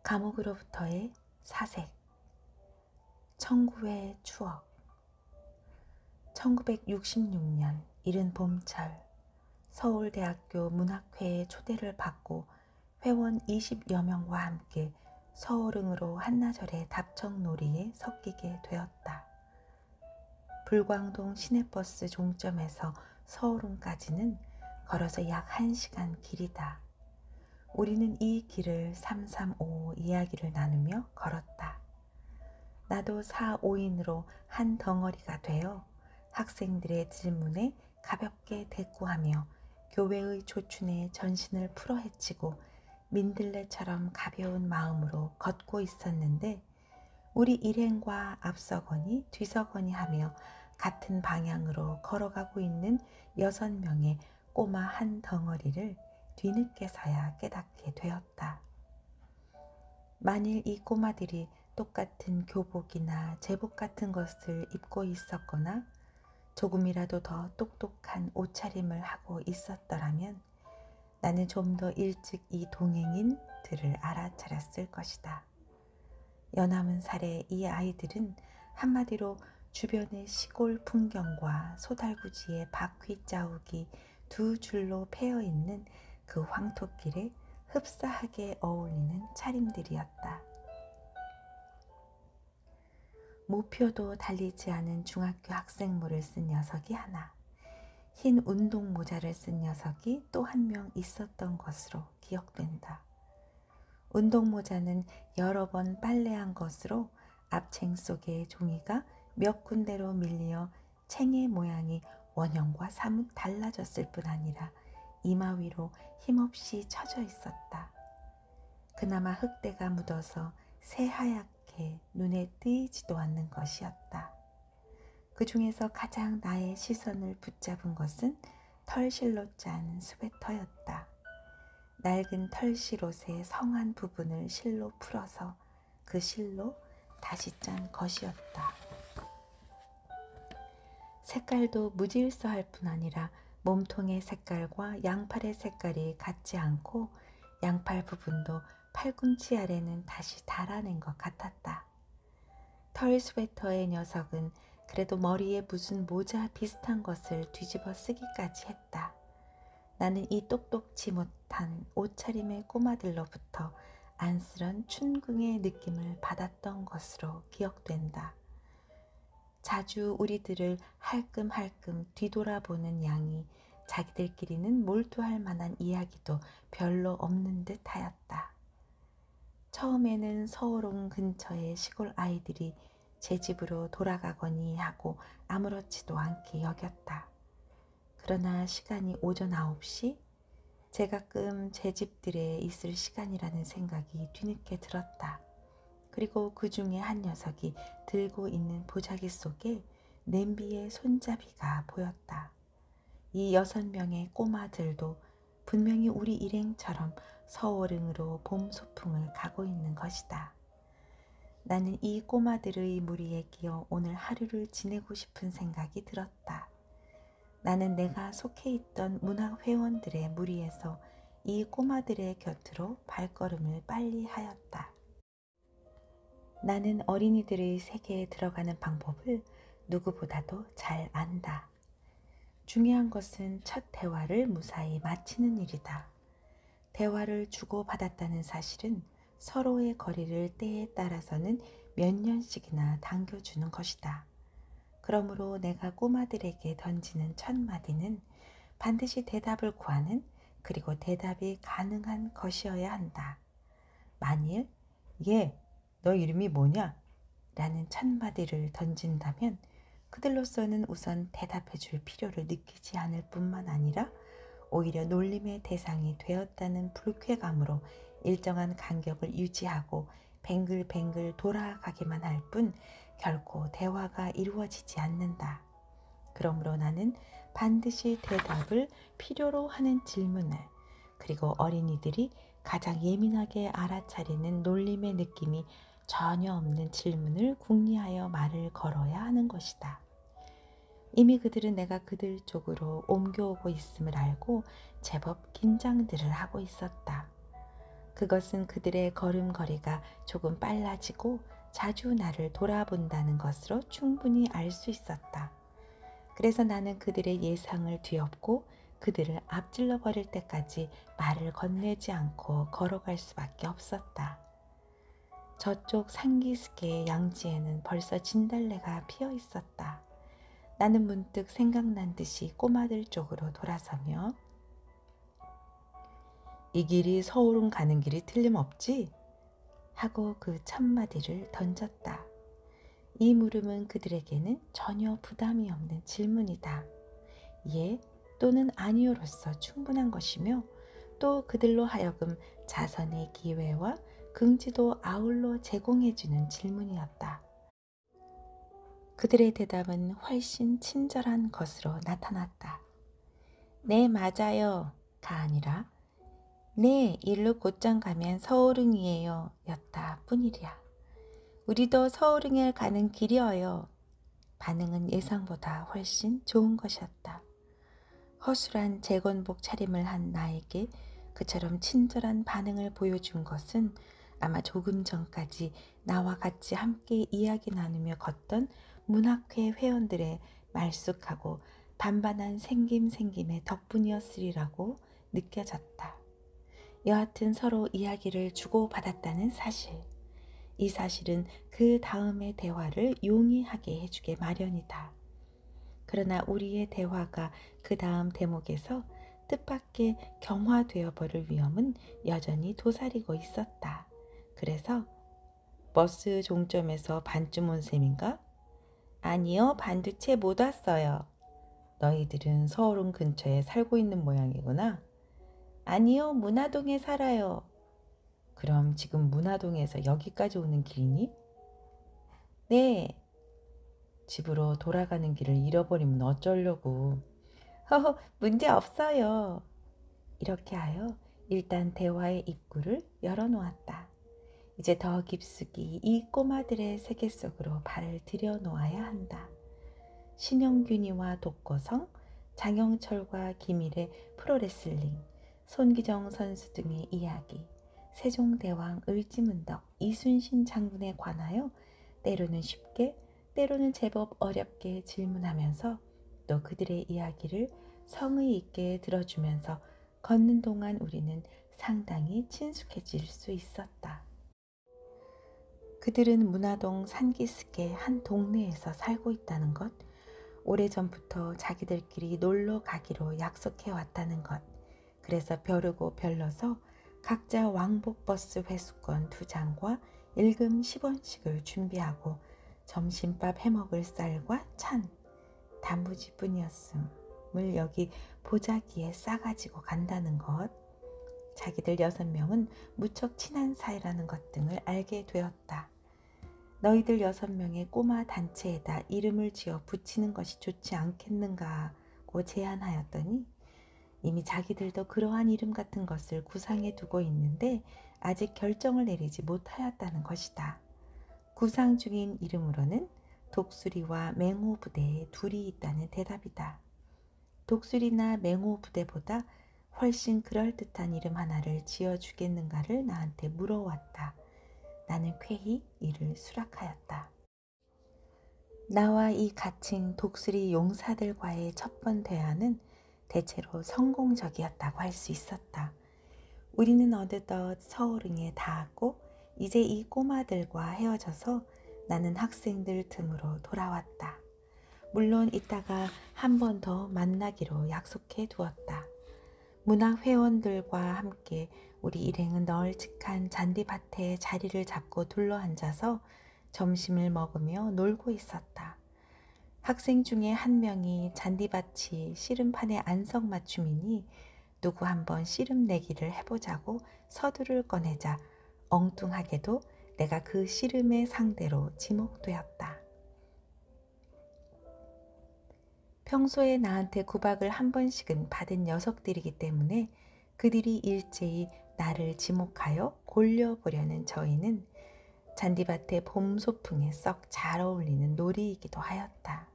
감옥으로부터의 사색. 청구의 추억. 1966년 이른 봄철, 서울대학교 문학회의 초대를 받고 회원 20여 명과 함께 서울흥으로 한나절의 답청놀이에 섞이게 되었다. 불광동 시내버스 종점에서 서울흥까지는 걸어서 약 1시간 길이다. 우리는 이 길을 335 이야기를 나누며 걸었다. 나도 4~5인으로 한 덩어리가 되어 학생들의 질문에 가볍게 대꾸하며 교회의 조춘에 전신을 풀어헤치고 민들레처럼 가벼운 마음으로 걷고 있었는데, 우리 일행과 앞서거니 뒤서거니 하며 같은 방향으로 걸어가고 있는 6명의 꼬마 한 덩어리를 뒤늦게서야 깨닫게 되었다. 만일 이 꼬마들이 똑같은 교복이나 제복 같은 것을 입고 있었거나 조금이라도 더 똑똑한 옷차림을 하고 있었더라면 나는 좀 더 일찍 이 동행인들을 알아차렸을 것이다. 연함은 살의 이 아이들은 한마디로 주변의 시골 풍경과 소달구지의 바퀴 자욱이 두 줄로 패여 있는 그 황토길에 흡사하게 어울리는 차림들이었다. 모표도 달리지 않은 중학교 학생모를 쓴 녀석이 하나, 흰 운동 모자를 쓴 녀석이 또 한 명 있었던 것으로 기억된다. 운동 모자는 여러 번 빨래한 것으로 앞챙 속의 종이가 몇 군데로 밀려 챙의 모양이 원형과 사뭇 달라졌을 뿐 아니라 이마 위로 힘없이 처져 있었다. 그나마 흙대가 묻어서 새하얗게 눈에 띄지도 않는 것이었다. 그 중에서 가장 나의 시선을 붙잡은 것은 털실로 짠 스웨터였다. 낡은 털실옷의 성한 부분을 실로 풀어서 그 실로 다시 짠 것이었다. 색깔도 무질서할 뿐 아니라 몸통의 색깔과 양팔의 색깔이 같지 않고 양팔 부분도 팔꿈치 아래는 다시 달아낸 것 같았다. 털 스웨터의 녀석은 그래도 머리에 무슨 모자 비슷한 것을 뒤집어 쓰기까지 했다. 나는 이 똑똑지 못한 옷차림의 꼬마들로부터 안쓰런 춘궁의 느낌을 받았던 것으로 기억된다. 자주 우리들을 할끔할끔 뒤돌아보는 양이 자기들끼리는 몰두할 만한 이야기도 별로 없는 듯 하였다. 처음에는 서울옹 근처의 시골 아이들이 제 집으로 돌아가거니 하고 아무렇지도 않게 여겼다. 그러나 시간이 오전 9시, 제가끔 제 집들에 있을 시간이라는 생각이 뒤늦게 들었다. 그리고 그 중에 한 녀석이 들고 있는 보자기 속에 냄비의 손잡이가 보였다. 이 6명의 꼬마들도 분명히 우리 일행처럼 서울흥으로 봄 소풍을 가고 있는 것이다. 나는 이 꼬마들의 무리에 끼어 오늘 하루를 지내고 싶은 생각이 들었다. 나는 내가 속해 있던 문학회원들의 무리에서 이 꼬마들의 곁으로 발걸음을 빨리 하였다. 나는 어린이들의 세계에 들어가는 방법을 누구보다도 잘 안다. 중요한 것은 첫 대화를 무사히 마치는 일이다. 대화를 주고받았다는 사실은 서로의 거리를 때에 따라서는 몇 년씩이나 당겨주는 것이다. 그러므로 내가 꼬마들에게 던지는 첫 마디는 반드시 대답을 구하는, 그리고 대답이 가능한 것이어야 한다. 만일 너 이름이 뭐냐? 라는 첫 마디를 던진다면 그들로서는 우선 대답해 줄 필요를 느끼지 않을 뿐만 아니라 오히려 놀림의 대상이 되었다는 불쾌감으로 일정한 간격을 유지하고 뱅글뱅글 돌아가기만 할 뿐 결코 대화가 이루어지지 않는다. 그러므로 나는 반드시 대답을 필요로 하는 질문을, 그리고 어린이들이 가장 예민하게 알아차리는 놀림의 느낌이 전혀 없는 질문을 궁리하여 말을 걸어야 하는 것이다. 이미 그들은 내가 그들 쪽으로 옮겨오고 있음을 알고 제법 긴장들을 하고 있었다. 그것은 그들의 걸음걸이가 조금 빨라지고 자주 나를 돌아본다는 것으로 충분히 알 수 있었다. 그래서 나는 그들의 예상을 뒤엎고 그들을 앞질러 버릴 때까지 말을 건네지 않고 걸어갈 수밖에 없었다. 저쪽 상기스계의 양지에는 벌써 진달래가 피어 있었다. 나는 문득 생각난 듯이 꼬마들 쪽으로 돌아서며 이 길이 서울은 가는 길이 틀림없지? 하고 그 첫마디를 던졌다. 이 물음은 그들에게는 전혀 부담이 없는 질문이다. 예 또는 아니요로서 충분한 것이며 또 그들로 하여금 자선의 기회와 긍지도 아울러 제공해주는 질문이었다. 그들의 대답은 훨씬 친절한 것으로 나타났다. 네, 맞아요. 가 아니라 네, 일로 곧장 가면 서울흥이에요. 였다 뿐이랴. 우리도 서울흥에 가는 길이어요. 반응은 예상보다 훨씬 좋은 것이었다. 허술한 재건복 차림을 한 나에게 그처럼 친절한 반응을 보여준 것은 아마 조금 전까지 나와 같이 함께 이야기 나누며 걷던 문학회 회원들의 말쑥하고 반반한 생김의 덕분이었으리라고 느껴졌다. 여하튼 서로 이야기를 주고받았다는 사실. 이 사실은 그 다음의 대화를 용이하게 해주게 마련이다. 그러나 우리의 대화가 그 다음 대목에서 뜻밖의 경화되어 버릴 위험은 여전히 도사리고 있었다. 그래서 버스 종점에서 반쯤 온 셈인가? 아니요, 반도 채 못 왔어요. 너희들은 서울은 근처에 살고 있는 모양이구나. 아니요, 문화동에 살아요. 그럼 지금 문화동에서 여기까지 오는 길이니? 네. 집으로 돌아가는 길을 잃어버리면 어쩌려고. 허허, 문제 없어요. 이렇게 하여 일단 대화의 입구를 열어놓았다. 이제 더 깊숙이 이 꼬마들의 세계 속으로 발을 들여놓아야 한다. 신영균이와 독거성, 장영철과 김일의 프로레슬링, 손기정 선수 등의 이야기, 세종대왕 을지문덕, 이순신 장군에 관하여 때로는 쉽게, 때로는 제법 어렵게 질문하면서 또 그들의 이야기를 성의 있게 들어주면서 걷는 동안 우리는 상당히 친숙해질 수 있었다. 그들은 문화동 산기슭의 한 동네에서 살고 있다는 것, 오래전부터 자기들끼리 놀러 가기로 약속해 왔다는 것, 그래서 벼르고 별러서 각자 왕복버스 회수권 2장과 일금 10원씩을 준비하고 점심밥 해먹을 쌀과 찬, 단무지뿐이었음을 여기 보자기에 싸가지고 간다는 것, 자기들 6명은 무척 친한 사이라는 것 등을 알게 되었다. 너희들 6명의 꼬마 단체에다 이름을 지어 붙이는 것이 좋지 않겠는가고 제안하였더니 이미 자기들도 그러한 이름 같은 것을 구상해 두고 있는데 아직 결정을 내리지 못하였다는 것이다. 구상 중인 이름으로는 독수리와 맹호 부대에 둘이 있다는 대답이다. 독수리나 맹호 부대보다 훨씬 그럴듯한 이름 하나를 지어주겠는가를 나한테 물어왔다. 나는 쾌히 이를 수락하였다. 나와 이 갇힌 독수리 용사들과의 첫 번 대화는 대체로 성공적이었다고 할 수 있었다. 우리는 어느덧 서울흥에 닿았고 이제 이 꼬마들과 헤어져서 나는 학생들 틈으로 돌아왔다. 물론 이따가 한 번 더 만나기로 약속해 두었다. 문화회원들과 함께 우리 일행은 널찍한 잔디밭에 자리를 잡고 둘러앉아서 점심을 먹으며 놀고 있었다. 학생 중에 한 명이 잔디밭이 씨름판의 안성맞춤이니 누구 한번 씨름 내기를 해보자고 서두를 꺼내자 엉뚱하게도 내가 그 씨름의 상대로 지목되었다. 평소에 나한테 구박을 한 번씩은 받은 녀석들이기 때문에 그들이 일제히 나를 지목하여 골려보려는 저희는 잔디밭의 봄 소풍에 썩 잘 어울리는 놀이이기도 하였다.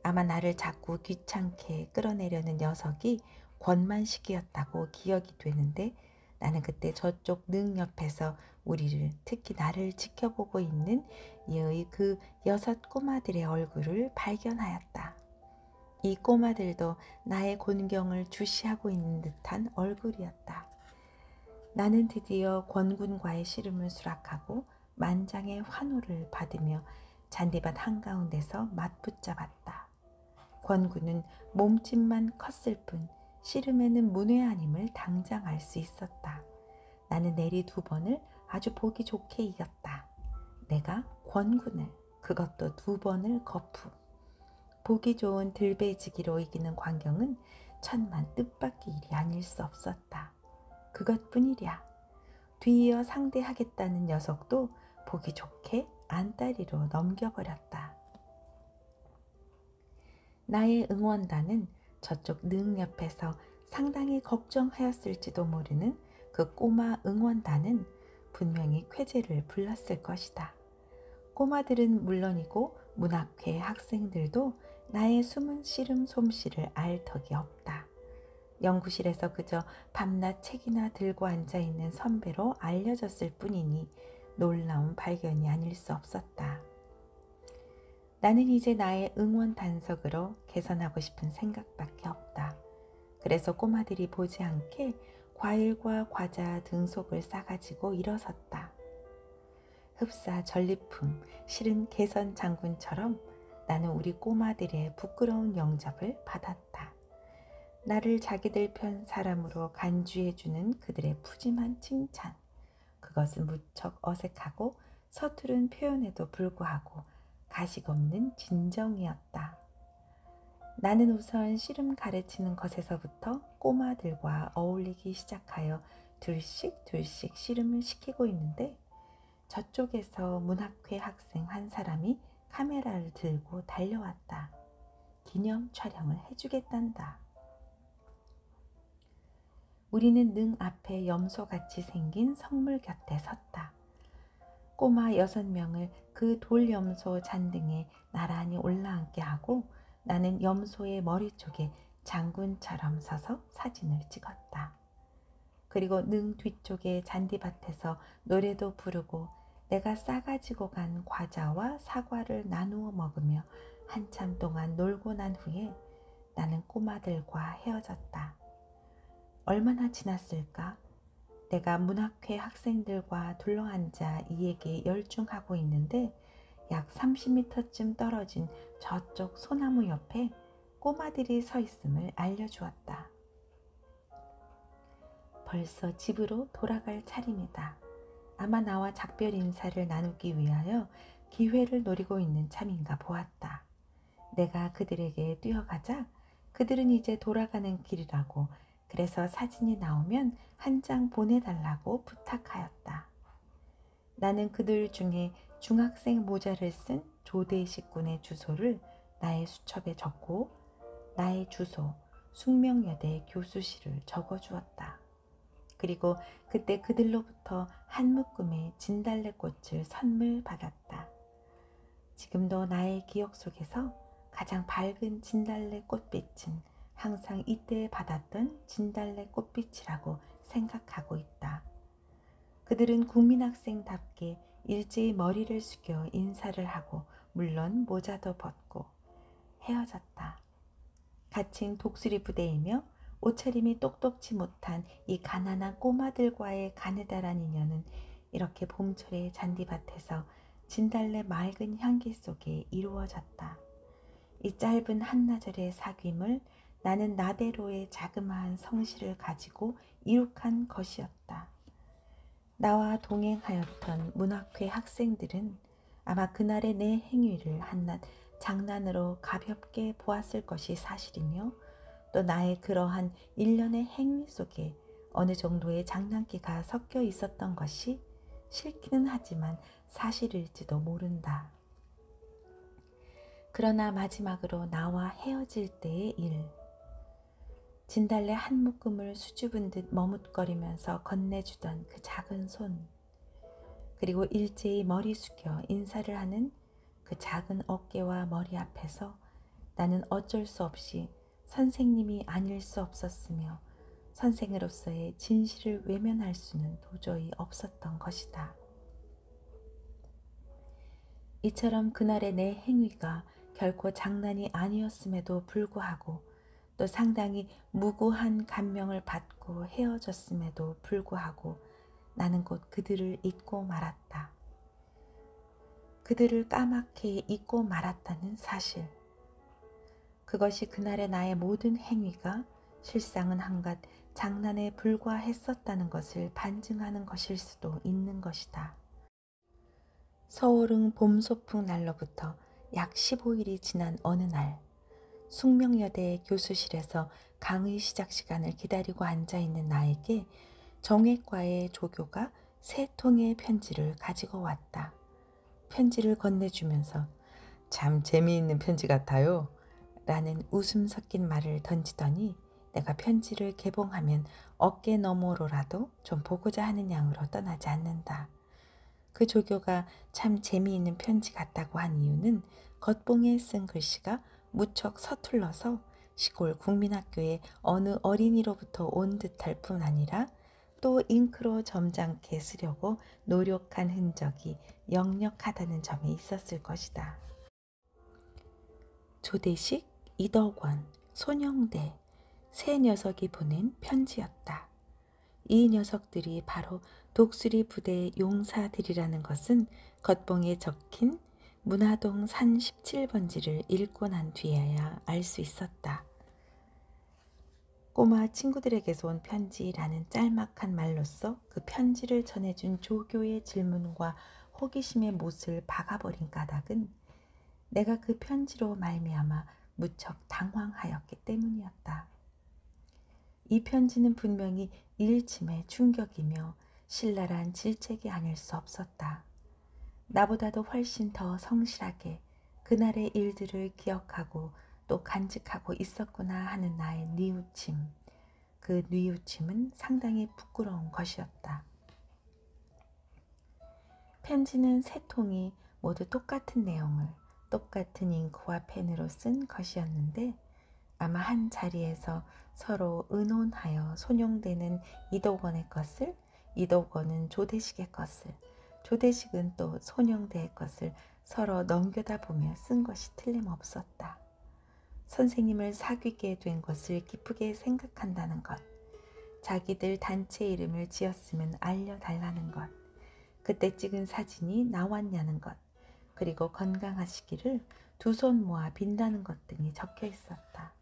아마 나를 자꾸 귀찮게 끌어내려는 녀석이 권만식이었다고 기억이 되는데 나는 그때 저쪽 능 옆에서 우리를, 특히 나를 지켜보고 있는 이의 그 6 꼬마들의 얼굴을 발견하였다. 이 꼬마들도 나의 곤경을 주시하고 있는 듯한 얼굴이었다. 나는 드디어 권군과의 씨름을 수락하고 만장의 환호를 받으며 잔디밭 한가운데서 맞붙잡았다. 권군은 몸집만 컸을 뿐 씨름에는 문외한임을 당장 알 수 있었다. 나는 내리 2번을 아주 보기 좋게 이겼다. 내가 권군을, 그것도 2번을 거푸. 보기 좋은 들배지기로 이기는 광경은 천만 뜻밖의 일이 아닐 수 없었다. 그것뿐이랴. 뒤이어 상대하겠다는 녀석도 보기 좋게 안다리로 넘겨버렸다. 나의 응원단은 저쪽 능 옆에서 상당히 걱정하였을지도 모르는 그 꼬마 응원단은 분명히 쾌재를 불렀을 것이다. 꼬마들은 물론이고 문학회 학생들도 나의 숨은 씨름 솜씨를 알 턱이 없다. 연구실에서 그저 밤낮 책이나 들고 앉아있는 선배로 알려졌을 뿐이니 놀라운 발견이 아닐 수 없었다. 나는 이제 나의 응원 단석으로 개선하고 싶은 생각밖에 없다. 그래서 꼬마들이 보지 않게 과일과 과자 등속을 싸가지고 일어섰다. 흡사 전리품, 실은 개선 장군처럼 나는 우리 꼬마들의 부끄러운 영접을 받았다. 나를 자기들 편 사람으로 간주해주는 그들의 푸짐한 칭찬. 그것은 무척 어색하고 서투른 표현에도 불구하고 가식 없는 진정이었다. 나는 우선 씨름 가르치는 것에서부터 꼬마들과 어울리기 시작하여 둘씩 씨름을 시키고 있는데 저쪽에서 문학회 학생 한 사람이 카메라를 들고 달려왔다. 기념 촬영을 해주겠단다. 우리는 능 앞에 염소같이 생긴 성물 곁에 섰다. 꼬마 6명을 그 돌염소 잔등에 나란히 올라앉게 하고 나는 염소의 머리 쪽에 장군처럼 서서 사진을 찍었다. 그리고 능 뒤쪽의 잔디밭에서 노래도 부르고 내가 싸가지고 간 과자와 사과를 나누어 먹으며 한참 동안 놀고 난 후에 나는 꼬마들과 헤어졌다. 얼마나 지났을까? 내가 문학회 학생들과 둘러앉아 이에게 열중하고 있는데 약 30m쯤 떨어진 저쪽 소나무 옆에 꼬마들이 서 있음을 알려주었다. 벌써 집으로 돌아갈 차림이다. 아마 나와 작별 인사를 나누기 위하여 기회를 노리고 있는 참인가 보았다. 내가 그들에게 뛰어가자 그들은 이제 돌아가는 길이라고, 그래서 사진이 나오면 한 장 보내달라고 부탁하였다. 나는 그들 중에 중학생 모자를 쓴 조대식 군의 주소를 나의 수첩에 적고 나의 주소 숙명여대 교수실을 적어주었다. 그리고 그때 그들로부터 한 묶음의 진달래꽃을 선물 받았다. 지금도 나의 기억 속에서 가장 밝은 진달래 꽃빛은 항상 이때 받았던 진달래 꽃빛이라고 생각하고 있다. 그들은 국민학생답게 일제히 머리를 숙여 인사를 하고 물론 모자도 벗고 헤어졌다. 갇힌 독수리 부대이며 옷차림이 똑똑지 못한 이 가난한 꼬마들과의 가느다란 인연은 이렇게 봄철의 잔디밭에서 진달래 맑은 향기 속에 이루어졌다. 이 짧은 한나절의 사귐을 나는 나대로의 자그마한 성실을 가지고 이룩한 것이었다. 나와 동행하였던 문학회 학생들은 아마 그날의 내 행위를 한낱 장난으로 가볍게 보았을 것이 사실이며 또 나의 그러한 일련의 행위 속에 어느 정도의 장난기가 섞여 있었던 것이 싫기는 하지만 사실일지도 모른다. 그러나 마지막으로 나와 헤어질 때의 일. 진달래 한 묶음을 수줍은 듯 머뭇거리면서 건네주던 그 작은 손, 그리고 일제히 머리 숙여 인사를 하는 그 작은 어깨와 머리 앞에서 나는 어쩔 수 없이 선생님이 아닐 수 없었으며 선생으로서의 진실을 외면할 수는 도저히 없었던 것이다. 이처럼 그날의 내 행위가 결코 장난이 아니었음에도 불구하고 또 상당히 무고한 감명을 받고 헤어졌음에도 불구하고 나는 곧 그들을 잊고 말았다. 그들을 까맣게 잊고 말았다는 사실. 그것이 그날의 나의 모든 행위가 실상은 한갓 장난에 불과했었다는 것을 반증하는 것일 수도 있는 것이다. 서울은 봄 소풍 날로부터 약 15일이 지난 어느 날 숙명여대 교수실에서 강의 시작 시간을 기다리고 앉아있는 나에게 정외과의 조교가 3통의 편지를 가지고 왔다. 편지를 건네주면서 참 재미있는 편지 같아요 라는 웃음 섞인 말을 던지더니 내가 편지를 개봉하면 어깨 너머로라도 좀 보고자 하는 양으로 떠나지 않는다. 그 조교가 참 재미있는 편지 같다고 한 이유는 겉봉에 쓴 글씨가 무척 서툴러서 시골 국민학교의 어느 어린이로부터 온 듯할 뿐 아니라 또 잉크로 점잖게 쓰려고 노력한 흔적이 역력하다는 점에 있었을 것이다. 조대식, 이덕원, 손영대 세 녀석이 보낸 편지였다. 이 녀석들이 바로 독수리 부대의 용사들이라는 것은 겉봉에 적힌 문화동 산 17번지를 읽고 난 뒤에야 알 수 있었다. 꼬마 친구들에게서 온 편지라는 짤막한 말로써 그 편지를 전해준 조교의 질문과 호기심의 못을 박아버린 까닭은 내가 그 편지로 말미암아 무척 당황하였기 때문이었다. 이 편지는 분명히 일침의 충격이며 신랄한 질책이 아닐 수 없었다. 나보다도 훨씬 더 성실하게 그날의 일들을 기억하고 또 간직하고 있었구나 하는 나의 뉘우침. 그 뉘우침은 상당히 부끄러운 것이었다. 편지는 3통이 모두 똑같은 내용을 똑같은 잉크와 펜으로 쓴 것이었는데 아마 한 자리에서 서로 의논하여 손용대는 이덕원의 것을, 이덕원은 조대식의 것을, 조대식은 또 손영대의 것을 서로 넘겨다 보며 쓴 것이 틀림없었다. 선생님을 사귀게 된 것을 기쁘게 생각한다는 것, 자기들 단체 이름을 지었으면 알려달라는 것, 그때 찍은 사진이 나왔냐는 것, 그리고 건강하시기를 2손 모아 빈다는 것 등이 적혀 있었다.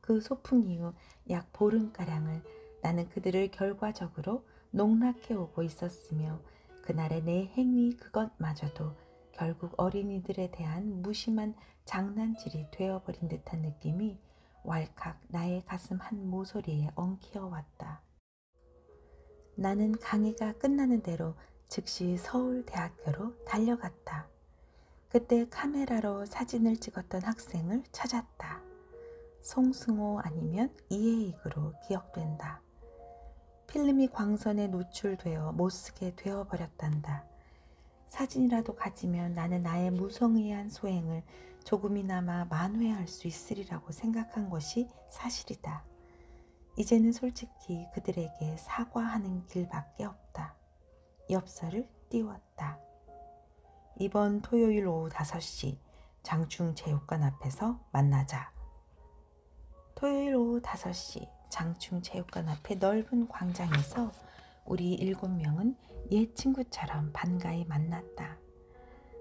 그 소풍 이후 약 보름가량을 나는 그들을 결과적으로 농락해오고 있었으며 그날의 내 행위 그것마저도 결국 어린이들에 대한 무심한 장난질이 되어버린 듯한 느낌이 왈칵 나의 가슴 한 모서리에 엉키어왔다. 나는 강의가 끝나는 대로 즉시 서울대학교로 달려갔다. 그때 카메라로 사진을 찍었던 학생을 찾았다. 송승호 아니면 이해익으로 기억된다. 필름이 광선에 노출되어 못쓰게 되어버렸단다. 사진이라도 가지면 나는 나의 무성의한 소행을 조금이나마 만회할 수 있으리라고 생각한 것이 사실이다. 이제는 솔직히 그들에게 사과하는 길밖에 없다. 엽서를 띄웠다. 이번 토요일 오후 5시 장충체육관 앞에서 만나자. 토요일 오후 5시 장충체육관 앞의 넓은 광장에서 우리 7명은 옛 친구처럼 반가이 만났다.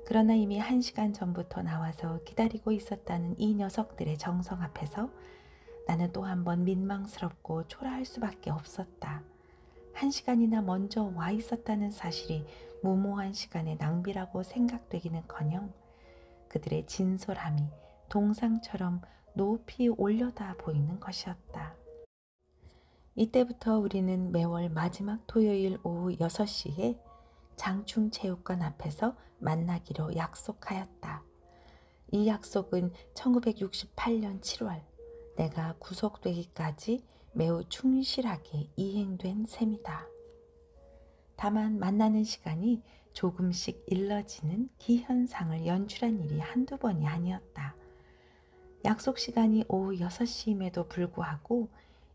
그러나 이미 1시간 전부터 나와서 기다리고 있었다는 이 녀석들의 정성 앞에서 나는 또 한 번 민망스럽고 초라할 수밖에 없었다. 1시간이나 먼저 와 있었다는 사실이 무모한 시간의 낭비라고 생각되기는커녕 그들의 진솔함이 동상처럼 높이 올려다 보이는 것이었다. 이때부터 우리는 매월 마지막 토요일 오후 6시에 장충체육관 앞에서 만나기로 약속하였다. 이 약속은 1968년 7월 내가 구속되기까지 매우 충실하게 이행된 셈이다. 다만 만나는 시간이 조금씩 일러지는 기현상을 연출한 일이 한두 번이 아니었다. 약속 시간이 오후 6시임에도 불구하고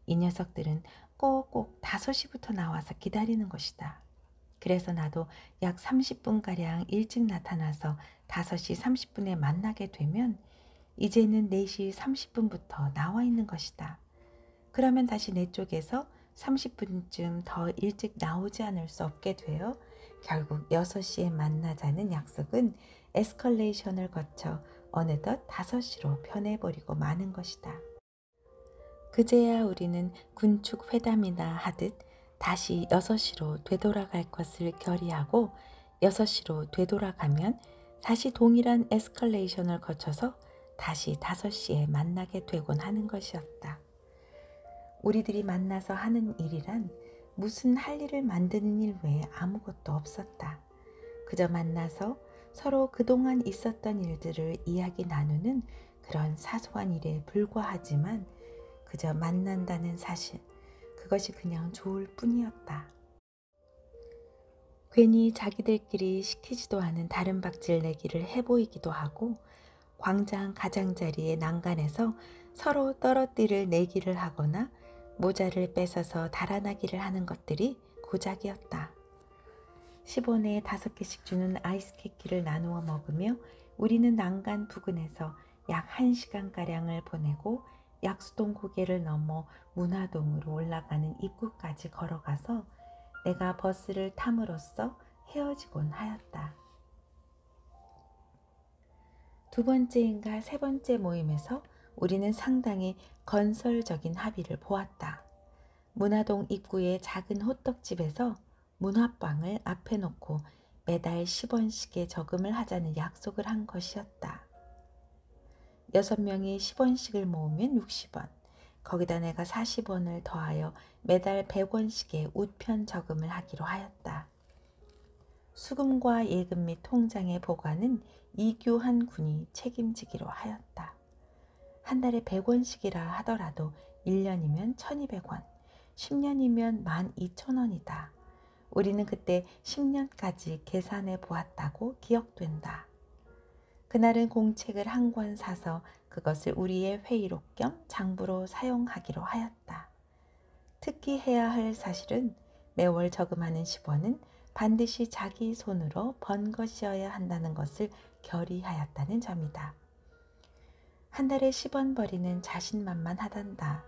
이 녀석들은 꼭꼭 5시부터 나와서 기다리는 것이다. 그래서 나도 약 30분가량 일찍 나타나서 5시 30분에 만나게 되면 이제는 4시 30분부터 나와 있는 것이다. 그러면 다시 내 쪽에서 30분쯤 더 일찍 나오지 않을 수 없게 되어 결국 6시에 만나자는 약속은 에스컬레이션을 거쳐 어느덧 5시로 변해버리고 마는 것이다. 그제야 우리는 군축 회담이나 하듯 다시 6시로 되돌아갈 것을 결의하고 6시로 되돌아가면 다시 동일한 에스컬레이션을 거쳐서 다시 5시에 만나게 되곤 하는 것이었다. 우리들이 만나서 하는 일이란 무슨 할 일을 만드는 일 외에 아무것도 없었다. 그저 만나서 서로 그동안 있었던 일들을 이야기 나누는 그런 사소한 일에 불과하지만 그저 만난다는 사실, 그것이 그냥 좋을 뿐이었다. 괜히 자기들끼리 시키지도 않은 다른 박질 내기를 해보이기도 하고 광장 가장자리에 난간에서 서로 떨어뜨릴 내기를 하거나 모자를 뺏어서 달아나기를 하는 것들이 고작이었다. 10원에 5개씩 주는 아이스 캐키를 나누어 먹으며 우리는 난간 부근에서 약 1시간가량을 보내고 약수동 고개를 넘어 문화동으로 올라가는 입구까지 걸어가서 내가 버스를 탐으로써 헤어지곤 하였다. 2번째인가 3번째 모임에서 우리는 상당히 건설적인 합의를 보았다. 문화동 입구의 작은 호떡집에서 문화빵을 앞에 놓고 매달 10원씩의 저금을 하자는 약속을 한 것이었다. 6명이 10원씩을 모으면 60원, 거기다 내가 40원을 더하여 매달 100원씩의 우편 저금을 하기로 하였다. 수금과 예금 및 통장의 보관은 이규한 군이 책임지기로 하였다. 한 달에 100원씩이라 하더라도 1년이면 1200원, 10년이면 12,000원이다. 우리는 그때 10년까지 계산해 보았다고 기억된다. 그날은 공책을 한 권 사서 그것을 우리의 회의록 겸 장부로 사용하기로 하였다. 특히 해야 할 사실은 매월 저금하는 10원은 반드시 자기 손으로 번 것이어야 한다는 것을 결의하였다는 점이다. 한 달에 10원 벌이는 자신만만하단다.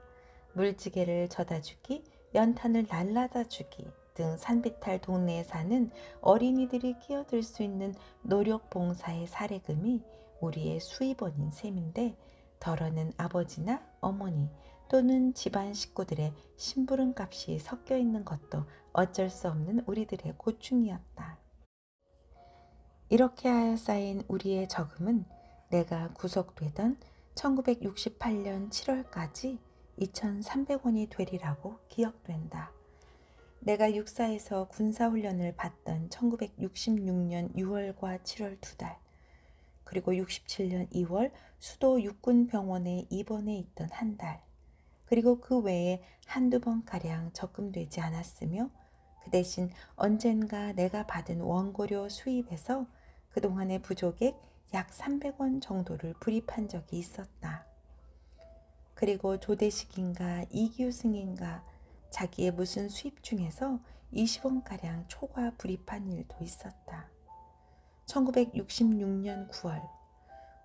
물지개를 져다 주기, 연탄을 날라다 주기 등 산비탈 동네에 사는 어린이들이 끼어들 수 있는 노력봉사의 사례금이 우리의 수입원인 셈인데 덜어는 아버지나 어머니 또는 집안 식구들의 심부름값이 섞여 있는 것도 어쩔 수 없는 우리들의 고충이었다. 이렇게 하여 쌓인 우리의 저금은 내가 구속되던 1968년 7월까지 2,300원이 되리라고 기억된다. 내가 육사에서 군사훈련을 받던 1966년 6월과 7월 2달, 그리고 67년 2월 수도 육군병원에 입원해 있던 한 달, 그리고 그 외에 한두 번가량 적금되지 않았으며 그 대신 언젠가 내가 받은 원고료 수입에서 그동안의 부족액 약 300원 정도를 불입한 적이 있었다. 그리고 조대식인가 이규승인가 자기의 무슨 수입 중에서 20원가량 초과 불입한 일도 있었다. 1966년 9월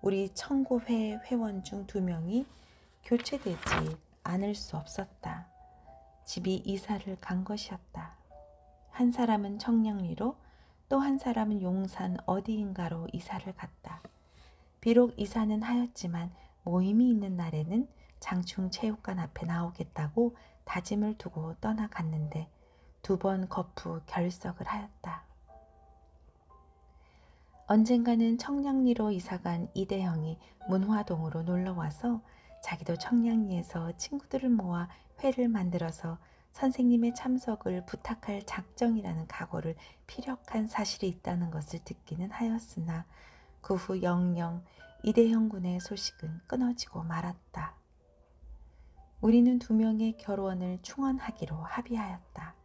우리 청구회 회원 중 2명이 교체되지 않을 수 없었다. 집이 이사를 간 것이었다. 한 사람은 청량리로 또 한 사람은 용산 어디인가로 이사를 갔다. 비록 이사는 하였지만 모임이 있는 날에는 장충 체육관 앞에 나오겠다고 다짐을 두고 떠나갔는데 2번 거푸 결석을 하였다. 언젠가는 청량리로 이사간 이대형이 문화동으로 놀러와서 자기도 청량리에서 친구들을 모아 회를 만들어서 선생님의 참석을 부탁할 작정이라는 각오를 피력한 사실이 있다는 것을 듣기는 하였으나 그 후 영영 이대형 군의 소식은 끊어지고 말았다. 우리는 2명의 결혼을 충원하기로 합의하였다.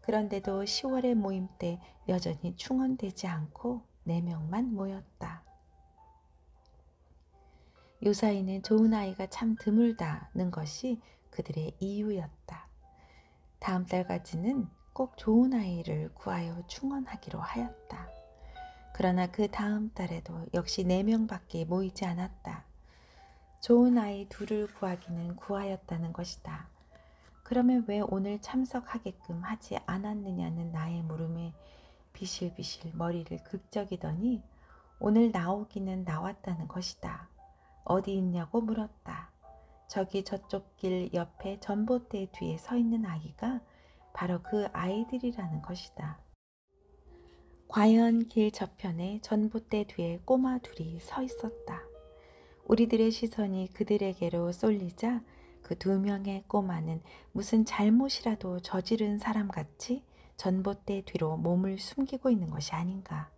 그런데도 10월의 모임 때 여전히 충원되지 않고 4명만 모였다. 요사이는 좋은 아이가 참 드물다는 것이 그들의 이유였다. 다음 달까지는 꼭 좋은 아이를 구하여 충원하기로 하였다. 그러나 그 다음 달에도 역시 4명밖에 모이지 않았다. 좋은 아이 둘을 구하기는 구하였다는 것이다. 그러면 왜 오늘 참석하게끔 하지 않았느냐는 나의 물음에 비실비실 머리를 극적이더니 오늘 나오기는 나왔다는 것이다. 어디 있냐고 물었다. 저기 저쪽 길 옆에 전봇대 뒤에 서 있는 아이가 바로 그 아이들이라는 것이다. 과연 길 저편에 전봇대 뒤에 꼬마 둘이 서 있었다. 우리들의 시선이 그들에게로 쏠리자 그 2명의 꼬마는 무슨 잘못이라도 저지른 사람같이 전봇대 뒤로 몸을 숨기고 있는 것이 아닌가.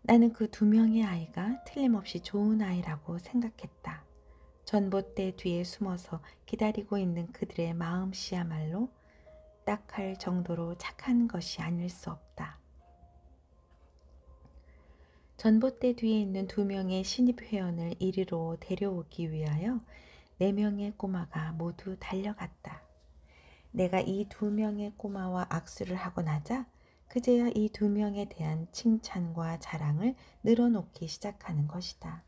나는 그 2명의 아이가 틀림없이 좋은 아이라고 생각했다. 전봇대 뒤에 숨어서 기다리고 있는 그들의 마음씨야말로 딱할 정도로 착한 것이 아닐 수 없다. 전봇대 뒤에 있는 2명의 신입 회원을 이리로 데려오기 위하여 4명의 꼬마가 모두 달려갔다. 내가 이 2명의 꼬마와 악수를 하고 나자 그제야 이 2명에 대한 칭찬과 자랑을 늘어놓기 시작하는 것이다.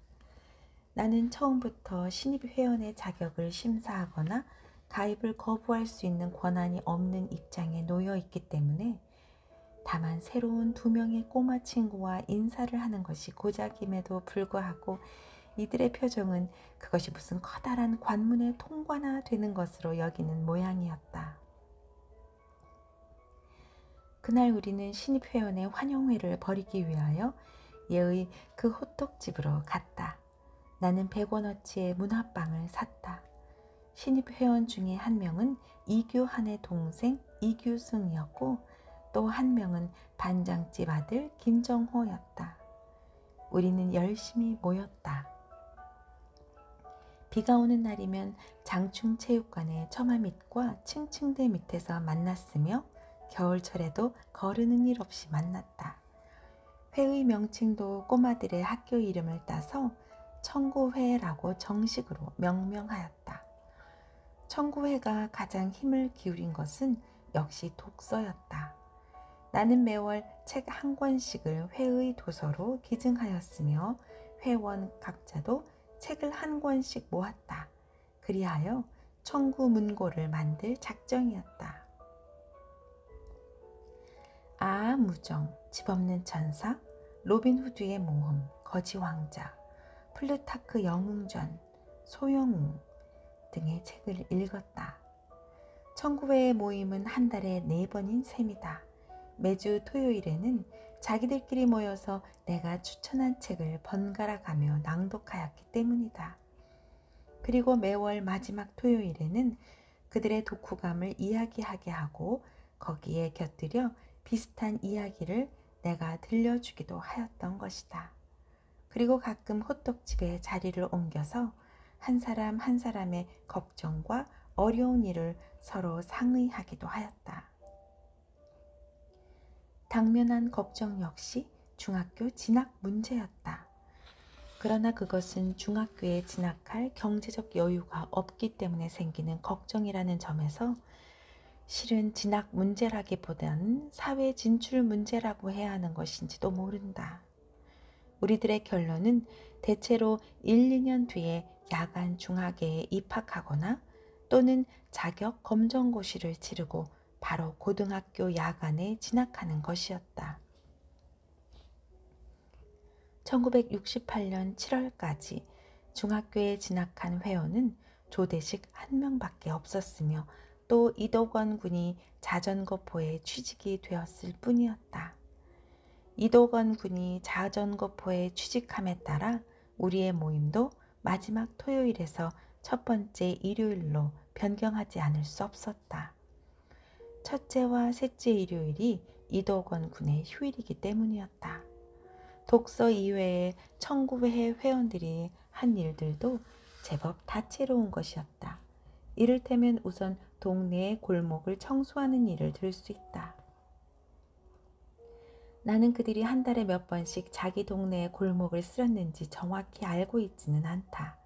나는 처음부터 신입 회원의 자격을 심사하거나 가입을 거부할 수 있는 권한이 없는 입장에 놓여 있기 때문에 다만 새로운 2명의 꼬마 친구와 인사를 하는 것이 고작임에도 불구하고 이들의 표정은 그것이 무슨 커다란 관문의 통과나 되는 것으로 여기는 모양이었다. 그날 우리는 신입회원의 환영회를 벌이기 위하여 예의 그 호떡집으로 갔다. 나는 100원어치의 문화빵을 샀다. 신입회원 중에 한 명은 이규한의 동생 이규승이었고 또 한 명은 반장집 아들 김정호였다. 우리는 열심히 모였다. 비가 오는 날이면 장충체육관의 처마 밑과 층층대 밑에서 만났으며 겨울철에도 거르는 일 없이 만났다. 회의 명칭도 꼬마들의 학교 이름을 따서 청구회라고 정식으로 명명하였다. 청구회가 가장 힘을 기울인 것은 역시 독서였다. 나는 매월 책 한 권씩을 회의 도서로 기증하였으며 회원 각자도 책을 한 권씩 모았다. 그리하여 청구 문고를 만들 작정이었다. 무정, 집 없는 천사, 로빈 후드의 모험, 거지 왕자, 플루타크 영웅전, 소영웅 등의 책을 읽었다. 청구회의 모임은 한 달에 4번인 셈이다. 매주 토요일에는 자기들끼리 모여서 내가 추천한 책을 번갈아 가며 낭독하였기 때문이다. 그리고 매월 마지막 토요일에는 그들의 독후감을 이야기하게 하고 거기에 곁들여 비슷한 이야기를 내가 들려주기도 하였던 것이다. 그리고 가끔 호떡집에 자리를 옮겨서 한 사람 한 사람의 걱정과 어려운 일을 서로 상의하기도 하였다. 당면한 걱정 역시 중학교 진학 문제였다. 그러나 그것은 중학교에 진학할 경제적 여유가 없기 때문에 생기는 걱정이라는 점에서 실은 진학 문제라기보다는 사회 진출 문제라고 해야 하는 것인지도 모른다. 우리들의 결론은 대체로 1, 2년 뒤에 야간 중학회에 입학하거나 또는 자격 검정고시를 치르고 바로 고등학교 야간에 진학하는 것이었다. 1968년 7월까지 중학교에 진학한 회원은 조대식 1명밖에 없었으며 또 이도건 군이 자전거포에 취직이 되었을 뿐이었다. 이도건 군이 자전거포에 취직함에 따라 우리의 모임도 마지막 토요일에서 첫 번째 일요일로 변경하지 않을 수 없었다. 첫째와 셋째 일요일이 이도건 군의 휴일이기 때문이었다. 독서 이외에 청구회 회원들이 한 일들도 제법 다채로운 것이었다. 이를테면 우선 동네의 골목을 청소하는 일을 들 수 있다. 나는 그들이 한 달에 몇 번씩 자기 동네의 골목을 쓸었는지 정확히 알고 있지는 않다.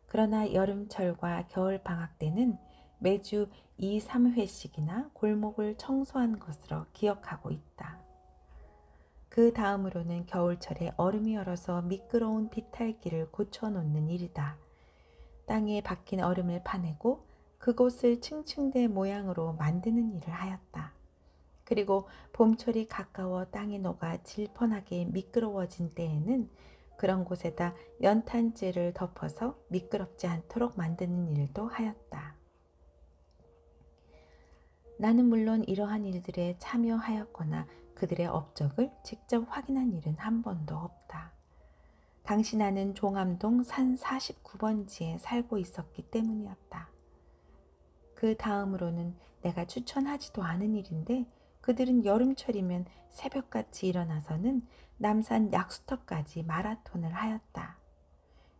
그러나 여름철과 겨울 방학 때는 매주 2, 3회씩이나 골목을 청소한 것으로 기억하고 있다. 그 다음으로는 겨울철에 얼음이 얼어서 미끄러운 비탈길을 고쳐놓는 일이다. 땅에 박힌 얼음을 파내고 그곳을 층층대 모양으로 만드는 일을 하였다. 그리고 봄철이 가까워 땅이 녹아 질펀하게 미끄러워진 때에는 그런 곳에다 연탄재를 덮어서 미끄럽지 않도록 만드는 일도 하였다. 나는 물론 이러한 일들에 참여하였거나 그들의 업적을 직접 확인한 일은 한 번도 없다. 당시 나는 종암동 산 49번지에 살고 있었기 때문이었다. 그 다음으로는 내가 추천하지도 않은 일인데 그들은 여름철이면 새벽같이 일어나서는 남산 약수터까지 마라톤을 하였다.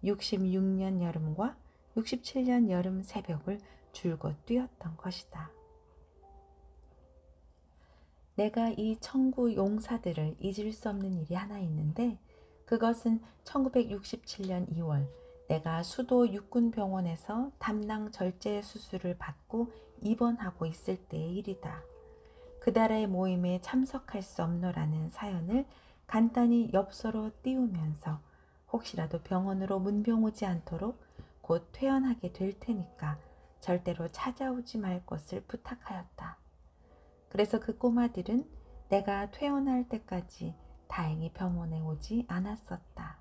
66년 여름과 67년 여름 새벽을 줄곧 뛰었던 것이다. 내가 이 청구 용사들을 잊을 수 없는 일이 하나 있는데 그것은 1967년 2월 내가 수도 육군병원에서 담낭 절제 수술을 받고 입원하고 있을 때의 일이다. 그달의 모임에 참석할 수 없노라는 사연을 간단히 엽서로 띄우면서 혹시라도 병원으로 문병 오지 않도록 곧 퇴원하게 될 테니까 절대로 찾아오지 말 것을 부탁하였다. 그래서 그 꼬마들은 내가 퇴원할 때까지 다행히 병원에 오지 않았었다.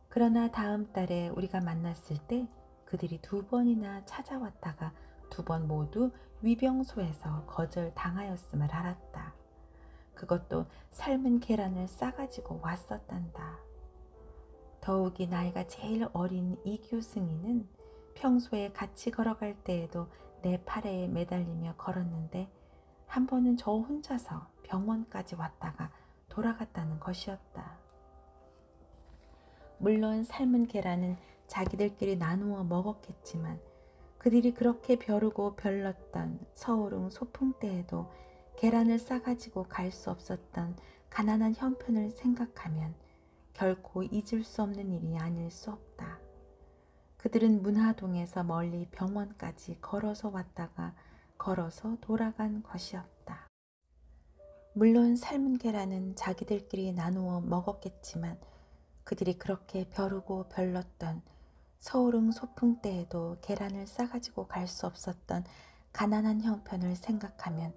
그러나 다음 달에 우리가 만났을 때 그들이 2번이나 찾아왔다가 2번 모두 위병소에서 거절당하였음을 알았다. 그것도 삶은 계란을 싸가지고 왔었단다. 더욱이 나이가 제일 어린 이규 승희는 평소에 같이 걸어갈 때에도 내 팔에 매달리며 걸었는데 한 번은 저 혼자서 병원까지 왔다가 돌아갔다는 것이었다. 물론 삶은 계란은 자기들끼리 나누어 먹었겠지만 그들이 그렇게 벼르고 별렀던 서울흥 소풍 때에도 계란을 싸가지고 갈 수 없었던 가난한 형편을 생각하면 결코 잊을 수 없는 일이 아닐 수 없다. 그들은 문화동에서 멀리 병원까지 걸어서 왔다가 걸어서 돌아간 것이었다. 물론 삶은 계란은 자기들끼리 나누어 먹었겠지만 그들이 그렇게 벼르고 별렀던 서울흥 소풍 때에도 계란을 싸가지고 갈 수 없었던 가난한 형편을 생각하면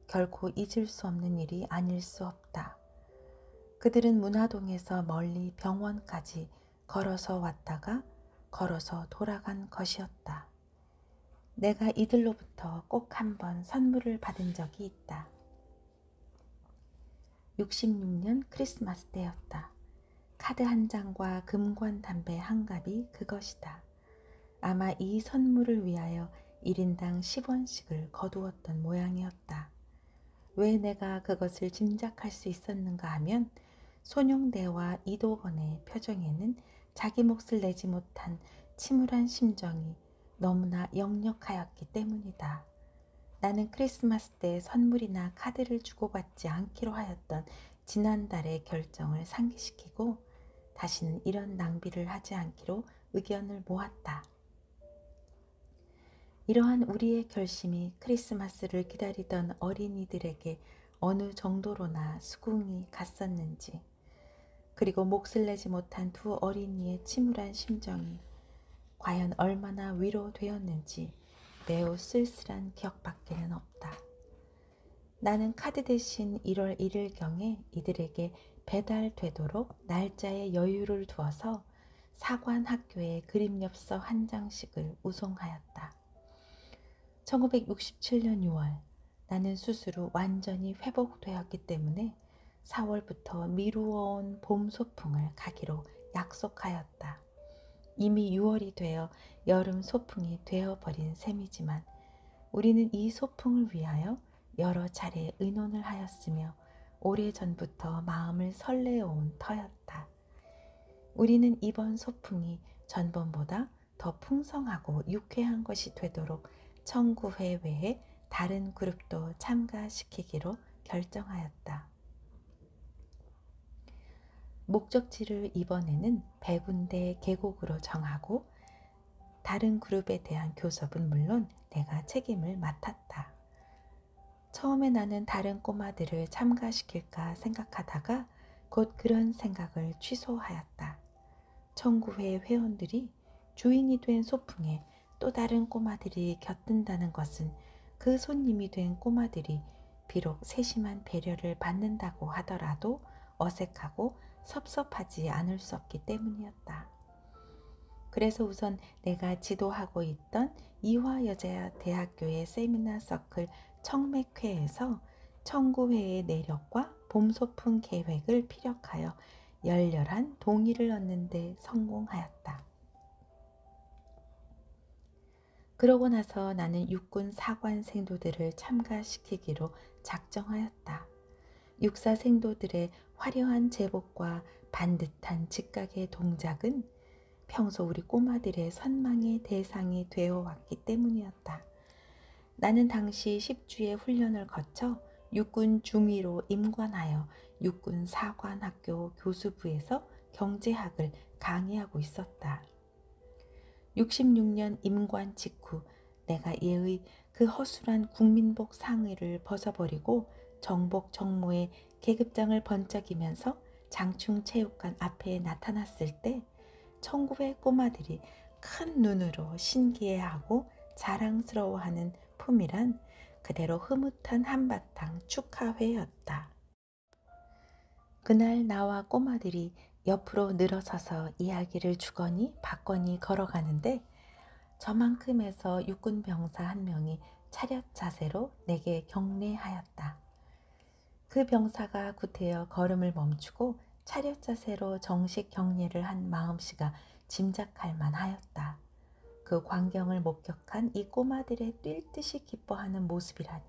결코 잊을 수 없는 일이 아닐 수 없다. 그들은 문화동에서 멀리 병원까지 걸어서 왔다가 걸어서 돌아간 것이었다. 내가 이들로부터 꼭 한 번 선물을 받은 적이 있다. 66년 크리스마스 때였다. 카드 한 장과 금관 담배 한 갑이 그것이다. 아마 이 선물을 위하여 1인당 10원씩을 거두었던 모양이었다. 왜 내가 그것을 짐작할 수 있었는가 하면 손용대와 이도건의 표정에는 자기 몫을 내지 못한 침울한 심정이 너무나 역력하였기 때문이다. 나는 크리스마스 때 선물이나 카드를 주고받지 않기로 하였던 지난달의 결정을 상기시키고 다시는 이런 낭비를 하지 않기로 의견을 모았다. 이러한 우리의 결심이 크리스마스를 기다리던 어린이들에게 어느 정도로나 수긍이 갔었는지, 그리고 몫을 내지 못한 2 어린이의 침울한 심정이 과연 얼마나 위로되었는지 매우 쓸쓸한 기억밖에는 없다. 나는 카드 대신 1월 1일경에 이들에게 배달되도록 날짜에 여유를 두어서 사관학교에 그림엽서 한 장씩을 우송하였다. 1967년 6월 나는 수술 후 완전히 회복되었기 때문에 4월부터 미루어온 봄 소풍을 가기로 약속하였다. 이미 6월이 되어 여름 소풍이 되어버린 셈이지만 우리는 이 소풍을 위하여 여러 차례 의논을 하였으며 오래전부터 마음을 설레어온 터였다. 우리는 이번 소풍이 전번보다 더 풍성하고 유쾌한 것이 되도록 청구회 외에 다른 그룹도 참가시키기로 결정하였다. 목적지를 이번에는 100군데 계곡으로 정하고 다른 그룹에 대한 교섭은 물론 내가 책임을 맡았다. 처음에 나는 다른 꼬마들을 참가시킬까 생각하다가 곧 그런 생각을 취소하였다. 청구회 회원들이 주인이 된 소풍에 또 다른 꼬마들이 곁든다는 것은 그 손님이 된 꼬마들이 비록 세심한 배려를 받는다고 하더라도 어색하고 섭섭하지 않을 수 없기 때문이었다. 그래서 우선 내가 지도하고 있던 이화여자대학교의 세미나 서클 청맥회에서 청구회의 내력과 봄소풍 계획을 피력하여 열렬한 동의를 얻는 데 성공하였다. 그러고 나서 나는 육군 사관 생도들을 참가시키기로 작정하였다. 육사 생도들의 화려한 제복과 반듯한 직각의 동작은 평소 우리 꼬마들의 선망의 대상이 되어 왔기 때문이었다. 나는 당시 10주의 훈련을 거쳐 육군 중위로 임관하여 육군 사관학교 교수부에서 경제학을 강의하고 있었다. 66년 임관 직후 내가 예의 그 허술한 국민복 상의를 벗어버리고 정복 정모의 계급장을 번쩍이면서 장충체육관 앞에 나타났을 때 청구의 꼬마들이 큰 눈으로 신기해하고 자랑스러워하는 품이란 그대로 흐뭇한 한바탕 축하회였다. 그날 나와 꼬마들이 옆으로 늘어서서 이야기를 주거니 받거니 걸어가는데 저만큼에서 육군 병사 한 명이 차렷 자세로 내게 경례하였다. 그 병사가 구태여 걸음을 멈추고 차렷 자세로 정식 경례를 한 마음씨가 짐작할 만하였다. 그 광경을 목격한 이 꼬마들의 뛸 듯이 기뻐하는 모습이라니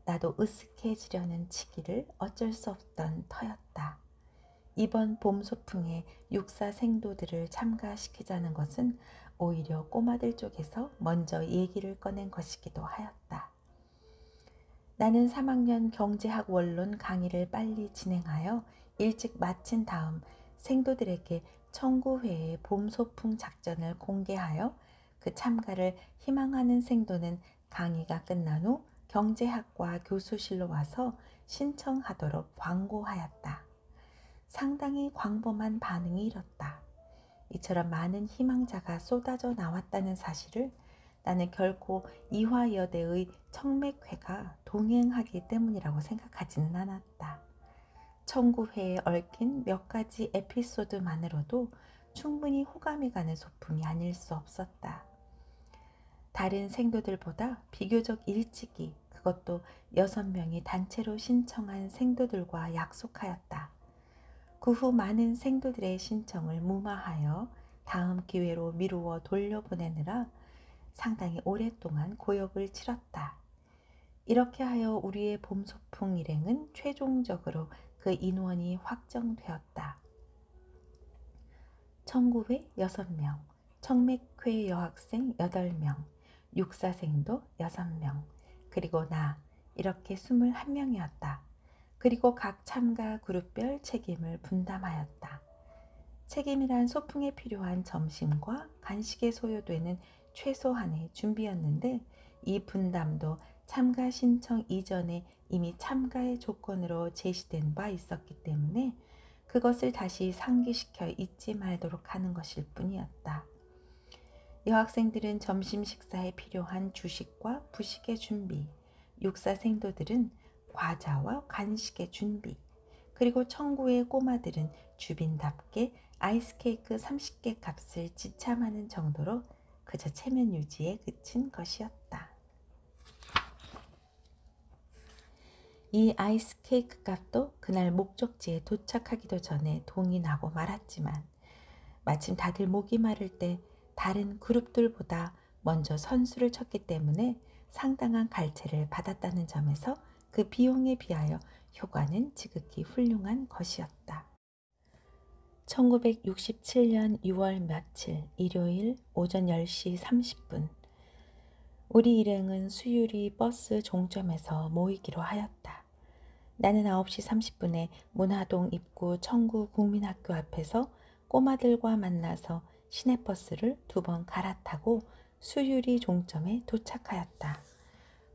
나도 으쓱해지려는 치기를 어쩔 수 없던 터였다. 이번 봄 소풍에 육사 생도들을 참가시키자는 것은 오히려 꼬마들 쪽에서 먼저 얘기를 꺼낸 것이기도 하였다. 나는 3학년 경제학 원론 강의를 빨리 진행하여 일찍 마친 다음 생도들에게 청구회의 봄소풍 작전을 공개하여 그 참가를 희망하는 생도는 강의가 끝난 후 경제학과 교수실로 와서 신청하도록 광고하였다. 상당히 광범한 반응이 일었다. 이처럼 많은 희망자가 쏟아져 나왔다는 사실을 나는 결코 이화여대의 청맥회가 동행하기 때문이라고 생각하지는 않았다. 청구회에 얽힌 몇 가지 에피소드만으로도 충분히 호감이 가는 소풍이 아닐 수 없었다. 다른 생도들보다 비교적 일찍이 그것도 6명이 단체로 신청한 생도들과 약속하였다. 그 후 많은 생도들의 신청을 무마하여 다음 기회로 미루어 돌려보내느라 상당히 오랫동안 고역을 치렀다. 이렇게 하여 우리의 봄소풍 일행은 최종적으로 그 인원이 확정되었다. 청구회 6명, 청맥회 여학생 8명, 육사생도 6명, 그리고 나 이렇게 21명이었다. 그리고 각 참가 그룹별 책임을 분담하였다. 책임이란 소풍에 필요한 점심과 간식에 소요되는 최소한의 준비였는데 이 분담도 참가 신청 이전에 이미 참가의 조건으로 제시된 바 있었기 때문에 그것을 다시 상기시켜 잊지 말도록 하는 것일 뿐이었다. 여학생들은 점심 식사에 필요한 주식과 부식의 준비, 육사생도들은 과자와 간식의 준비, 그리고 청구의 꼬마들은 주빈답게 아이스케이크 30개 값을 지참하는 정도로 그저 체면 유지에 그친 것이었다. 이 아이스케이크 값도 그날 목적지에 도착하기도 전에 동이 나고 말았지만 마침 다들 목이 마를 때 다른 그룹들보다 먼저 선수를 쳤기 때문에 상당한 갈채를 받았다는 점에서 그 비용에 비하여 효과는 지극히 훌륭한 것이었다. 1967년 6월 며칠 일요일 오전 10시 30분 우리 일행은 수유리 버스 종점에서 모이기로 하였다. 나는 9시 30분에 문화동 입구 청구 국민학교 앞에서 꼬마들과 만나서 시내버스를 2번 갈아타고 수유리 종점에 도착하였다.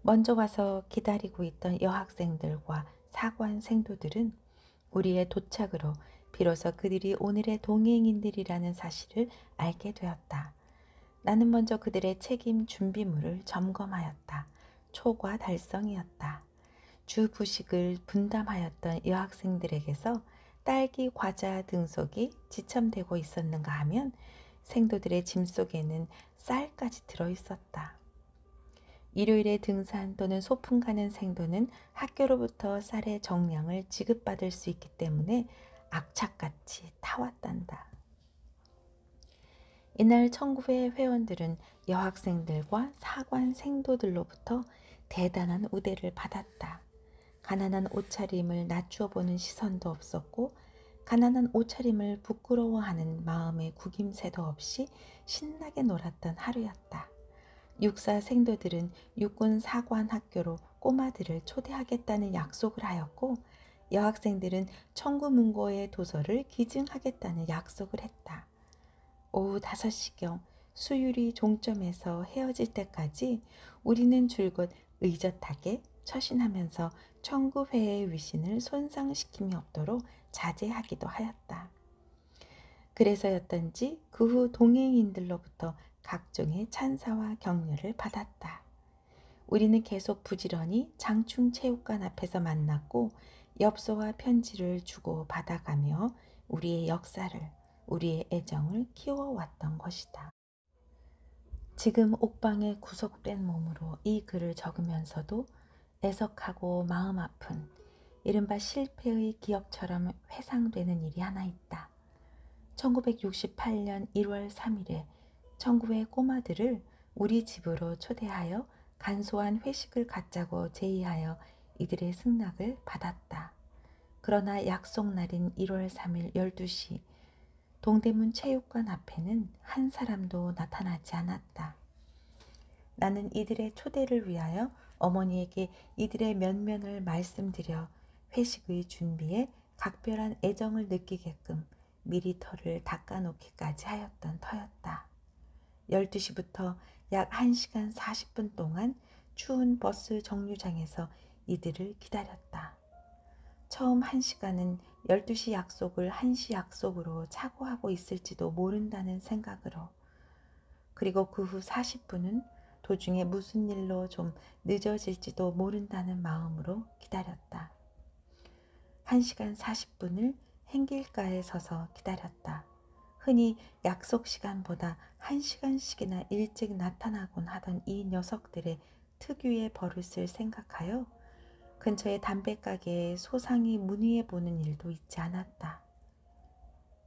먼저 와서 기다리고 있던 여학생들과 사관 생도들은 우리의 도착으로 비로소 그들이 오늘의 동행인들이라는 사실을 알게 되었다. 나는 먼저 그들의 책임 준비물을 점검하였다. 초과 달성이었다. 주 부식을 분담하였던 여학생들에게서 딸기 과자 등속이 지참되고 있었는가 하면 생도들의 짐 속에는 쌀까지 들어있었다. 일요일에 등산 또는 소풍 가는 생도는 학교로부터 쌀의 정량을 지급받을 수 있기 때문에 악착같이 타왔단다. 이날 천구회 회원들은 여학생들과 사관 생도들로부터 대단한 우대를 받았다. 가난한 옷차림을 낮추어 보는 시선도 없었고 가난한 옷차림을 부끄러워하는 마음의 구김새도 없이 신나게 놀았던 하루였다. 육사 생도들은 육군 사관 학교로 꼬마들을 초대하겠다는 약속을 하였고 여학생들은 청구문고의 도서를 기증하겠다는 약속을 했다. 오후 5시경 수유리 종점에서 헤어질 때까지 우리는 줄곧 의젓하게 처신하면서 청구회의 위신을 손상시킴이 없도록 자제하기도 하였다. 그래서였던지 그 후 동행인들로부터 각종의 찬사와 격려를 받았다. 우리는 계속 부지런히 장충체육관 앞에서 만났고 엽서와 편지를 주고 받아가며 우리의 역사를, 우리의 애정을 키워왔던 것이다. 지금 옥방에 구속된 몸으로 이 글을 적으면서도 애석하고 마음 아픈 이른바 실패의 기억처럼 회상되는 일이 하나 있다. 1968년 1월 3일에 청구의 꼬마들을 우리 집으로 초대하여 간소한 회식을 갖자고 제의하여 이들의 승낙을 받았다. 그러나 약속 날인 1월 3일 12시 동대문 체육관 앞에는 한 사람도 나타나지 않았다. 나는 이들의 초대를 위하여 어머니에게 이들의 면면을 말씀드려 회식의 준비에 각별한 애정을 느끼게끔 미리 털을 닦아놓기까지 하였던 터였다. 12시부터 약 1시간 40분 동안 추운 버스 정류장에서 이들을 기다렸다. 처음 1시간은 12시 약속을 1시 약속으로 착오하고 있을지도 모른다는 생각으로, 그리고 그 후 40분은 도중에 무슨 일로 좀 늦어질지도 모른다는 마음으로 기다렸다. 1시간 40분을 행길가에 서서 기다렸다. 흔히 약속 시간보다 1시간씩이나 일찍 나타나곤 하던 이 녀석들의 특유의 버릇을 생각하여 근처의 담배가게에 소상히 문의해 보는 일도 있지 않았다.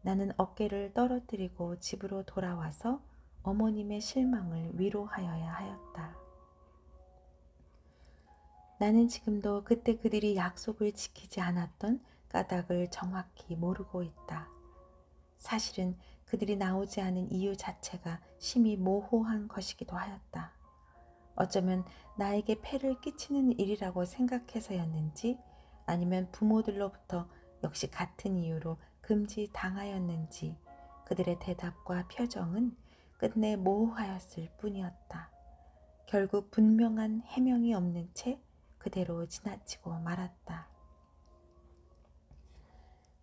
나는 어깨를 떨어뜨리고 집으로 돌아와서 어머님의 실망을 위로하여야 하였다. 나는 지금도 그때 그들이 약속을 지키지 않았던 까닭을 정확히 모르고 있다. 사실은 그들이 나오지 않은 이유 자체가 심히 모호한 것이기도 하였다. 어쩌면 나에게 폐를 끼치는 일이라고 생각해서였는지 아니면 부모들로부터 역시 같은 이유로 금지당하였는지 그들의 대답과 표정은 끝내 모호하였을 뿐이었다. 결국 분명한 해명이 없는 채 그대로 지나치고 말았다.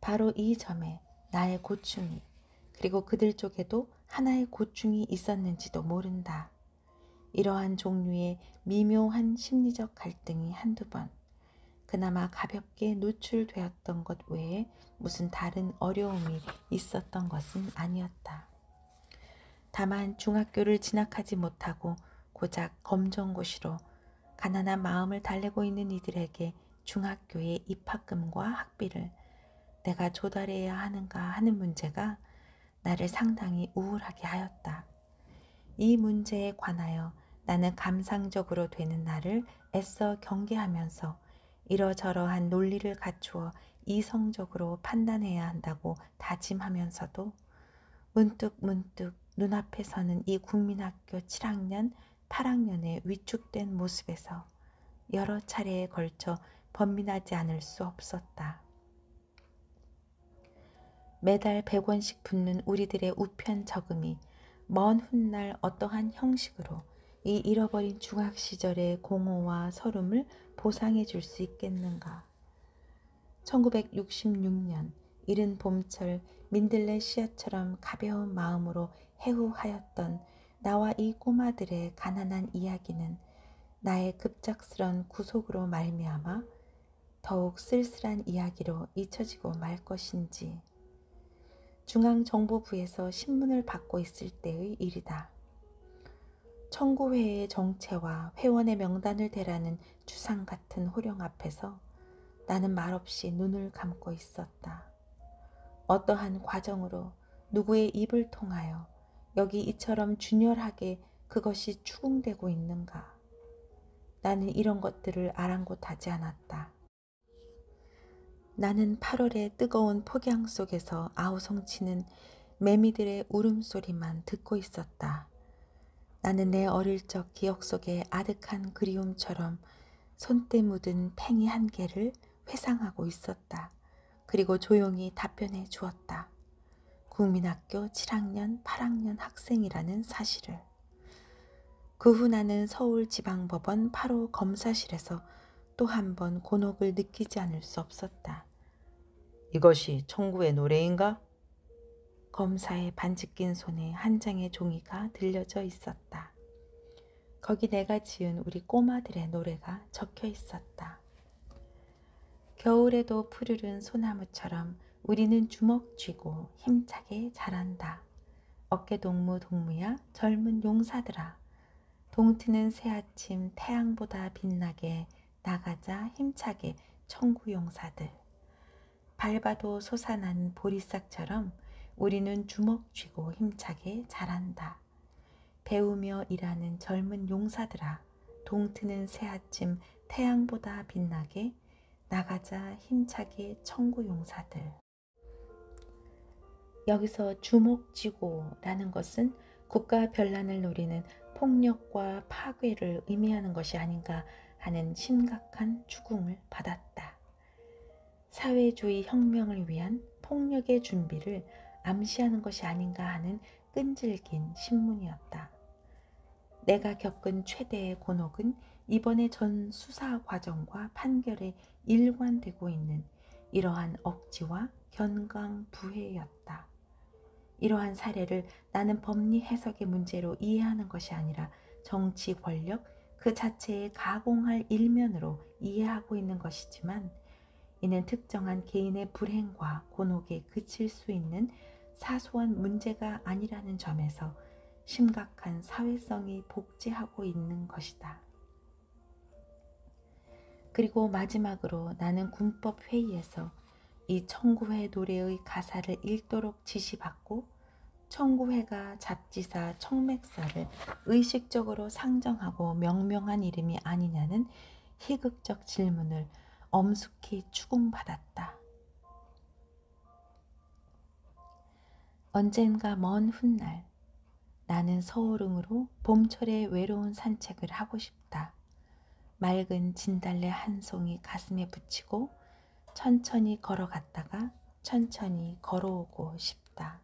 바로 이 점에 나의 고충이, 그리고 그들 쪽에도 하나의 고충이 있었는지도 모른다. 이러한 종류의 미묘한 심리적 갈등이 한두 번, 그나마 가볍게 노출되었던 것 외에 무슨 다른 어려움이 있었던 것은 아니었다. 다만 중학교를 진학하지 못하고 고작 검정고시로 가난한 마음을 달래고 있는 이들에게 중학교의 입학금과 학비를 내가 조달해야 하는가 하는 문제가 나를 상당히 우울하게 하였다. 이 문제에 관하여 나는 감상적으로 되는 나를 애써 경계하면서 이러저러한 논리를 갖추어 이성적으로 판단해야 한다고 다짐하면서도 문득 눈앞에 서는 이 국민학교 7학년, 8학년의 위축된 모습에서 여러 차례에 걸쳐 번민하지 않을 수 없었다. 매달 100원씩 붙는 우리들의 우편 저금이 먼 훗날 어떠한 형식으로 이 잃어버린 중학 시절의 공허와 서름을 보상해 줄 수 있겠는가. 1966년 이른 봄철 민들레 씨앗처럼 가벼운 마음으로 해후하였던 나와 이 꼬마들의 가난한 이야기는 나의 급작스런 구속으로 말미암아 더욱 쓸쓸한 이야기로 잊혀지고 말 것인지. 중앙정보부에서 신문을 받고 있을 때의 일이다. 청구회의 정체와 회원의 명단을 대라는 주상 같은 호령 앞에서 나는 말없이 눈을 감고 있었다. 어떠한 과정으로 누구의 입을 통하여 여기 이처럼 준열하게 그것이 추궁되고 있는가. 나는 이런 것들을 아랑곳하지 않았다. 나는 8월의 뜨거운 폭양 속에서 아우성치는 매미들의 울음소리만 듣고 있었다. 나는 내 어릴 적 기억 속의 아득한 그리움처럼 손때 묻은 팽이 한 개를 회상하고 있었다. 그리고 조용히 답변해 주었다. 국민학교 7학년 8학년 학생이라는 사실을. 그 후 나는 서울지방법원 8호 검사실에서 또 한 번 곤혹을 느끼지 않을 수 없었다. 이것이 청구의 노래인가? 검사의 반지 낀 손에 한 장의 종이가 들려져 있었다. 거기 내가 지은 우리 꼬마들의 노래가 적혀 있었다. 겨울에도 푸르른 소나무처럼 우리는 주먹 쥐고 힘차게 자란다. 어깨 동무 동무야 젊은 용사들아. 동트는 새아침 태양보다 빛나게 나가자 힘차게 청구 용사들. 밟아도 솟아나는 보리싹처럼 우리는 주먹 쥐고 힘차게 자란다. 배우며 일하는 젊은 용사들아. 동트는 새아침 태양보다 빛나게 나가자 힘차게 청구 용사들. 여기서 주먹 쥐고 라는 것은 국가 변란을 노리는 폭력과 파괴를 의미하는 것이 아닌가 하는 심각한 추궁을 받았다. 사회주의 혁명을 위한 폭력의 준비를 암시하는 것이 아닌가 하는 끈질긴 신문이었다. 내가 겪은 최대의 곤혹은 이번에 전 수사 과정과 판결에 일관되고 있는 이러한 억지와 견강부회였다. 이러한 사례를 나는 법리 해석의 문제로 이해하는 것이 아니라 정치 권력 그 자체에 가공할 일면으로 이해하고 있는 것이지만 이는 특정한 개인의 불행과 곤혹에 그칠 수 있는 사소한 문제가 아니라는 점에서 심각한 사회성이 복제하고 있는 것이다. 그리고 마지막으로 나는 군법회의에서 이 청구회 노래의 가사를 읽도록 지시받고 청구회가 잡지사 청맥사를 의식적으로 상정하고 명명한 이름이 아니냐는 희극적 질문을 엄숙히 추궁받았다. 언젠가 먼 훗날 나는 서울흥으로 봄철의 외로운 산책을 하고 싶다. 맑은 진달래 한 송이 가슴에 붙이고 천천히 걸어갔다가 천천히 걸어오고 싶다.